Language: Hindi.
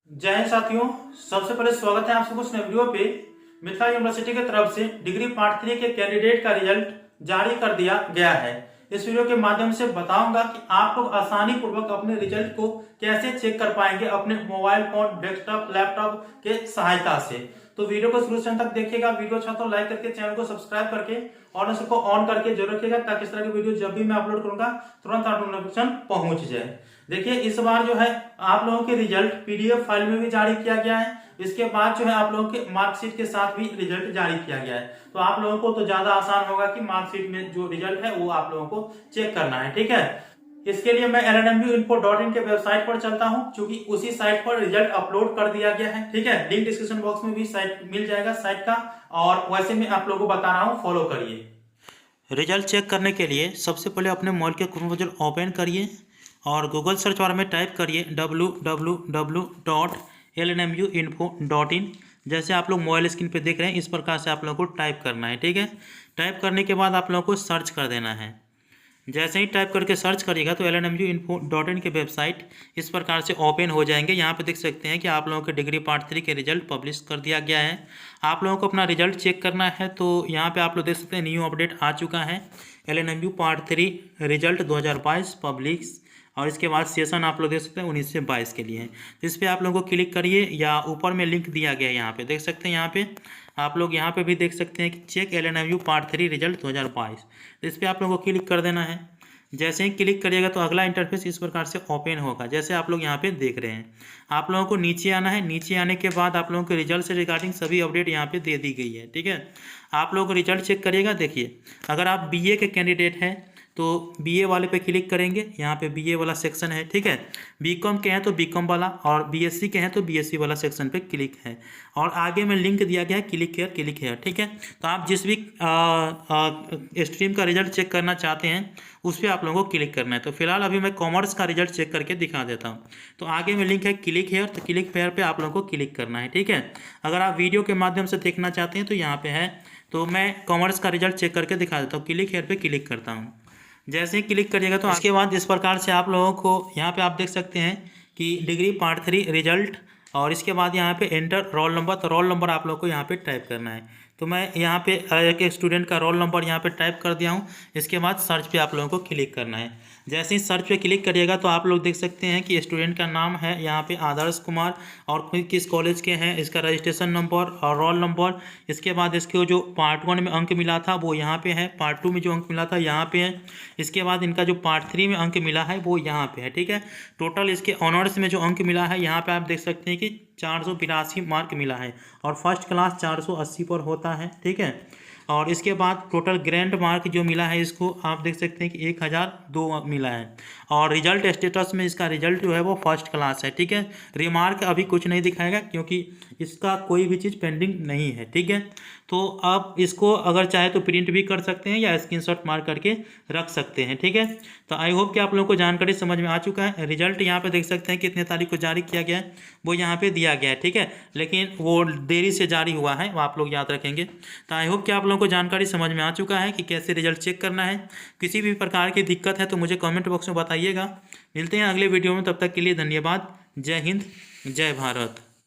जय हिंद साथियों। सबसे पहले स्वागत है आप सबको इस नए वीडियो पे। मिथिला यूनिवर्सिटी की तरफ से डिग्री पार्ट 3 के कैंडिडेट का रिजल्ट जारी कर दिया गया है। इस वीडियो के माध्यम से बताऊंगा कि आप लोग आसानी पूर्वक अपने रिजल्ट को कैसे चेक कर पाएंगे अपने मोबाइल फोन, डेस्कटॉप, लैपटॉप के सहायता से। तो वीडियो को शुरू से अंत तक देखिएगा। वीडियो अच्छा तो लाइक करके चैनल को सब्सक्राइब करके और उसको ऑन करके जरूर रखिएगा, ताकि इस तरह की वीडियो जब भी मैं अपलोड करूंगा तुरंत आपको नोटिफिकेशन पहुंच जाए। देखिए, इस बार जो है आप लोगों के रिजल्ट पीडीएफ फाइल में भी जारी किया गया है। इसके बाद जो है आप लोगों के मार्कशीट के साथ भी रिजल्ट जारी किया गया है। तो आप लोगों को तो ज्यादा आसान होगा कि मार्कशीट में जो रिजल्ट है वो आप लोगों को चेक करना है। ठीक है, इसके लिए मैं lnmuinfo.in के वेबसाइट पर चलता हूं, क्योंकि उसी साइट पर रिजल्ट अपलोड कर दिया गया है। ठीक है, लिंक डिस्क्रिप्शन बॉक्स में भी साइट मिल जाएगा साइट का, और वैसे मैं आप लोगों को बता रहा हूं, फॉलो करिए। रिजल्ट चेक करने के लिए सबसे पहले अपने मोबाइल के क्रोम ब्राउज़र ओपन करिए और गूगल सर्च बार में टाइप करिए www.lnmuinfo.in। जैसे आप लोग मोबाइल स्क्रीन पे देख रहे हैं, इस प्रकार से आप लोगों को टाइप करना है। ठीक है, टाइप करने के बाद आप लोगों को सर्च कर देना है। जैसे ही टाइप करके सर्च करिएगा तो lnmuinfo.in के वेबसाइट इस प्रकार से ओपन हो जाएंगे। यहाँ पे देख सकते हैं कि आप लोगों के डिग्री पार्ट 3 के रिजल्ट पब्लिश कर दिया गया है। आप लोगों को अपना रिजल्ट चेक करना है, तो यहाँ पे आप लोग देख सकते हैं न्यू अपडेट आ चुका है। LNMU पार्ट 3 रिजल्ट 2022 पब्लिश, और इसके बाद सेशन आप लोग देख सकते हैं 19 से 22 के लिए है। तो इस पर आप लोगों को क्लिक करिए, या ऊपर में लिंक दिया गया है, यहाँ पे देख सकते हैं। यहाँ पे आप लोग यहाँ पे भी देख सकते हैं कि चेक LNMU पार्ट 3 रिजल्ट 2022। तो इस पर आप लोगों को क्लिक कर देना है। जैसे ही क्लिक करिएगा तो अगला इंटरफेस इस प्रकार से ओपन होगा, जैसे आप लोग यहाँ पे देख रहे हैं। आप लोगों को नीचे आना है। नीचे आने के बाद आप लोगों के रिजल्ट से रिगार्डिंग सभी अपडेट यहाँ पे दे दी गई है। ठीक है, आप लोगों को रिजल्ट चेक करिएगा। देखिए, अगर आप बीए के कैंडिडेट हैं तो बीए वाले पे क्लिक करेंगे। यहाँ पे बीए वाला सेक्शन है। ठीक है, बीकॉम के हैं तो बीकॉम वाला, और बीएससी के हैं तो बीएससी वाला सेक्शन पे क्लिक है। और आगे में लिंक दिया गया है, क्लिक हेयर क्लिक हेयर। ठीक है, तो आप जिस भी स्ट्रीम का रिजल्ट चेक करना चाहते हैं उस पर आप लोगों को क्लिक करना है। तो फिलहाल अभी मैं कॉमर्स का रिजल्ट चेक करके दिखा देता हूँ। तो आगे में लिंक है क्लिक हेयर, तो क्लिक हेयर पे आप लोगों को क्लिक करना है। ठीक है, अगर आप वीडियो के माध्यम से देखना चाहते हैं तो यहाँ पे है। तो मैं कॉमर्स का रिजल्ट चेक करके दिखा देता हूँ। क्लिक हेयर पे क्लिक करता हूँ। जैसे ही क्लिक करिएगा तो इसके बाद इस प्रकार से आप लोगों को यहाँ पे आप देख सकते हैं कि डिग्री पार्ट 3 रिजल्ट, और इसके बाद यहाँ पे एंटर रोल नंबर। तो रोल नंबर आप लोगों को यहाँ पे टाइप करना है। तो मैं यहाँ पे एक स्टूडेंट का रोल नंबर यहाँ पे टाइप कर दिया हूँ। इसके बाद सर्च पे आप लोगों को क्लिक करना है। जैसे ही सर्च पे क्लिक करिएगा तो आप लोग देख सकते हैं कि स्टूडेंट का नाम है यहाँ पे आदर्श कुमार, और किस कॉलेज के हैं, इसका रजिस्ट्रेशन नंबर और रोल नंबर। इसके बाद इसको जो पार्ट 1 में अंक मिला था वो यहाँ पे है, पार्ट 2 में जो अंक मिला था यहाँ पे है। इसके बाद इनका जो पार्ट 3 में अंक मिला है वो यहाँ पे है। ठीक है, टोटल इसके ऑनर्स में जो अंक मिला है यहाँ पे आप देख सकते हैं कि 482 मार्क मिला है, और फर्स्ट क्लास 480 पर होता है। ठीक है, और इसके बाद टोटल ग्रेड मार्क जो मिला है इसको आप देख सकते हैं कि 1002 मिला है, और रिजल्ट स्टेटस में इसका रिजल्ट जो है वो फर्स्ट क्लास है। ठीक है, रिमार्क अभी कुछ नहीं दिखाएगा क्योंकि इसका कोई भी चीज़ पेंडिंग नहीं है। ठीक है, तो आप इसको अगर चाहे तो प्रिंट भी कर सकते हैं या स्क्रीनशॉट मार करके रख सकते हैं। ठीक है, तो आई होप कि आप लोगों को जानकारी समझ में आ चुका है। रिजल्ट यहाँ पे देख सकते हैं कितने तारीख को जारी किया गया है, वो यहाँ पे दिया गया है। ठीक है, लेकिन वो देरी से जारी हुआ है, वो आप लोग याद रखेंगे। तो आई होप कि आप लोगों को जानकारी समझ में आ चुका है कि कैसे रिजल्ट चेक करना है। किसी भी प्रकार की दिक्कत है तो मुझे कमेंट बॉक्स में बताइएगा। मिलते हैं अगले वीडियो में, तब तक के लिए धन्यवाद। जय हिंद, जय भारत।